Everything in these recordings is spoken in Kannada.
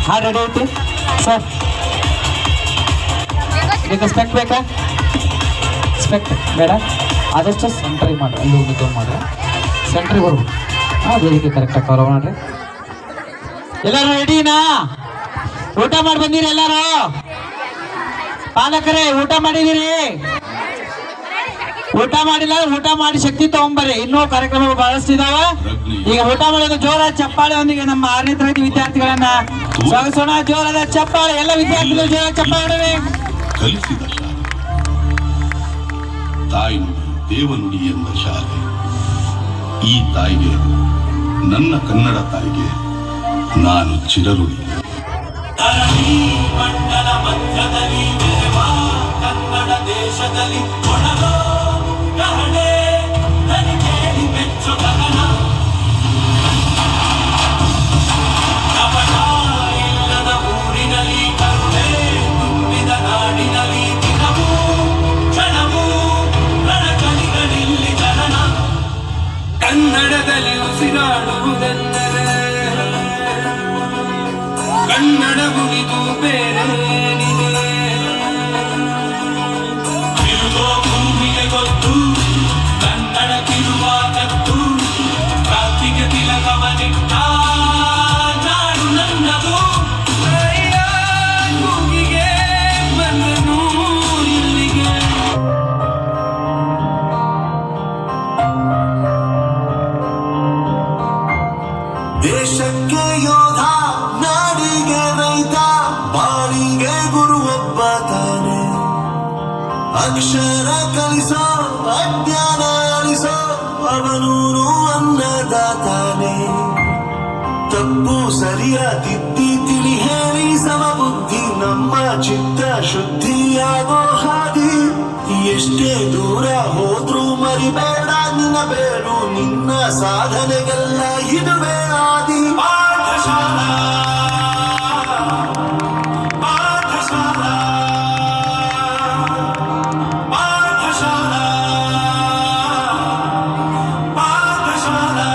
ಹಾಡು ರೆಡಿ ಐತಿ ಸರ್. ಈಗ ಸ್ಪೆಕ್ಟ್ ಬೇಕಾ? ಸ್ಪೆಕ್ಟ್ ಬೇಡ, ಆದಷ್ಟು ಸೆಂಟ್ರಿಗೆ ಮಾಡ್ರಿ, ಅಲ್ಲಿ ಹೋಗಿ ಮಾಡ್ರಿ, ಸೆಂಟ್ರಿಗೆ ಬರ್ಬೋದು. ಹಾಂ, ವೇದಿಕೆ ಕರೆಕ್ಟಾಗಿ ಕವರ್ ಮಾಡ್ರಿ. ಎಲ್ಲರೂ ರೆಡಿನಾ? ಊಟ ಮಾಡಿ ಬಂದಿರಿ ಎಲ್ಲರೂ? ಪಾಲಕರೇ ಊಟ ಮಾಡಿದಿರಿ? ಊಟ ಮಾಡಿಲ್ಲ, ಊಟ ಮಾಡಿ ಶಕ್ತಿ ತಗೊಂಬರ್ರಿ. ಇನ್ನೂ ಕಾರ್ಯಕ್ರಮಗಳು ಬಹಳಷ್ಟು ಇದಾವ. ಈಗ ಊಟ ಮಾಡೋದು ಜೋರ ಚಪ್ಪಾಳೆಯೊಂದಿಗೆ ನಮ್ಮ 6ನೇ ತರಗತಿ ವಿದ್ಯಾರ್ಥಿಗಳನ್ನ ಸ್ವಾಗತಿಸೋಣ. ಜೋರಾದ ಚಪ್ಪಾಳೆ, ಎಲ್ಲ ವಿದ್ಯಾರ್ಥಿಗಳು ಜೋರ ಚಪ್ಪಾಳೆ. ಕಲಿಸಿದ ಶಾಲೆ, ತಾಯಿ ನುಡಿ ದೇವನುಡಿ ಎಂದ ಶಾಲೆ. ಈ ತಾಯಿಗೆ, ನನ್ನ ಕನ್ನಡ ತಾಯಿಗೆ ನಾನು ಚಿರಋಣಿ. ಮಂಡಲ ಮಧ್ಯದಲ್ಲಿ ಕನ್ನಡ ದೇಶದಲ್ಲಿ ಇಲ್ಲದ ಊರಿನಲ್ಲಿ ಕರುಣೆ ತುಂಬಿದ ನಾಡಿನಲ್ಲಿ ದಿನವೂ ಕ್ಷಣವೂ ರಣಕಲಿಗಳಿಲ್ಲಿ ಜನನ. ಕನ್ನಡದಲ್ಲಿ ಉಸಿರಾಡುವುದೆಂದರೆ ಕನ್ನಡ ಮುಗಿದು ಬೇರೇನಿದೆ. ತಿರುಗೋ ಭೂಮಿಗೆ ಗೊತ್ತು ಕನ್ನಡಕ್ಕಿರುವ ಕತ್ತು. ಕ್ರಾಂತಿಗೆ ತಿಲಕವನಿಟ್ಟ ನಾಡು ನನ್ನದು. ಕೂಗಿಗೆ ಬಂದನು ಇಲ್ಲಿಗೆ. ದೇಶಕ್ಕೆ ಯೋಧ, ನಾಡಿಗೆ ರೈತ, ಬಾಳಿಗೆ ಗುರು ಒಬ್ಬ ತಾನೆ. ಅಕ್ಷರ ಕಲಿಸೋ, ಅಜ್ಞಾನ ಅಳಿಸೋ, ಅವನೂರು ಅನ್ನದಾತಾನೆ. ತಪ್ಪು ಸರಿಯ ತಿದ್ದಿ ತಿಳಿ ಹೇಳಿ ಸಮಬುದ್ಧಿ ನಮ್ಮ ಚಿತ್ತ ಶುದ್ಧಿಯಾಗೋ ಹಾದಿ. ಎಷ್ಟೇ ದೂರ ಹೋದ್ರೂ ಮರಿಬೇಡ ನಿನ್ನ ಬೇರು, ನಿನ್ನ ಸಾಧನೆಗೆಲ್ಲ ಇದುವೇ ಆದಿ. ಪಾಠಶಾಲಾ ಪಾಠಶಾಲಾ ಪಾಠಶಾಲಾ ಪಾಠಶಾಲಾ.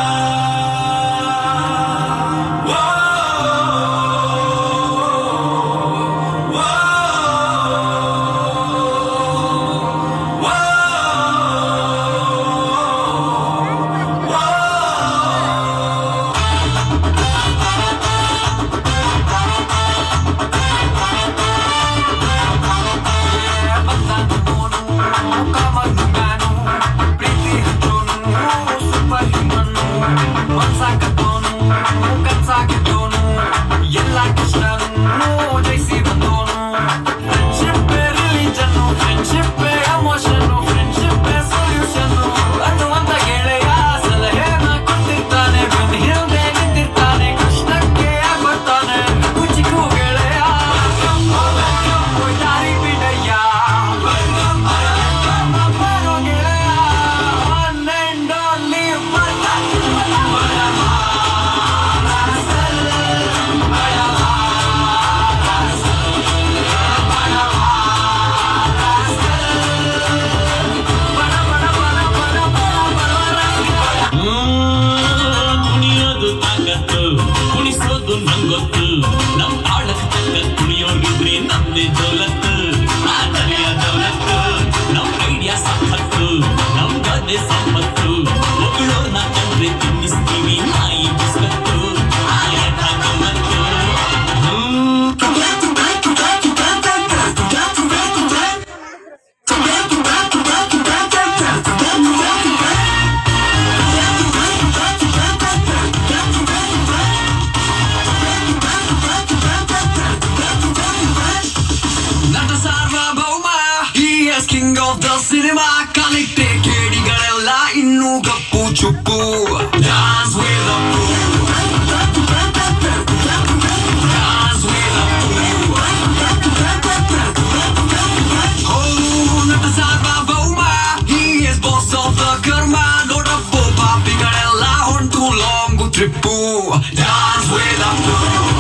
ಕುಣಿಸೋದು ನಂಗೊತ್ತು, ನಮ್ ತಾಳಕ್ಕೆ ತಕ್ಕ ಕುಣಿಯೋರಿದ್ರೆ ನಮ್ದೇ ದೌಲತ್ತು. ಆತನೆಯ ದೌಲತ್ತು, ನಮ್ ಐಡಿಯಾ ಸಂಪತ್ತು, ನಮ್ ಗದೆ ಸಂಪತ್ತು. ಒಗಳೋರ್ನ ಕಂಡ್ರೆ ತಿನ್ನಿಸ್ತೀವಿ ನಾಯಿ ಬಿಸ್ಕತ್ತು. ಆಯತ ಗಮ್ಮತ್ತು. King of the cinema, ಕಲಿತೆ ಕೇಡಿಗಳೆಲ್ಲ ಇನ್ನೂ ಗಪ್ಪು ಚುಪ್ಪು. Dance with the crew, dance with the crew. Oh, ನಟ ಸಾರ್ವಭೌಮ, he is boss of the karma. ನೋಡಪ್ಪು ಪಾಪಿಗಳೆಲ್ಲ ಹೊಂಟು long trip. Dance with the crew.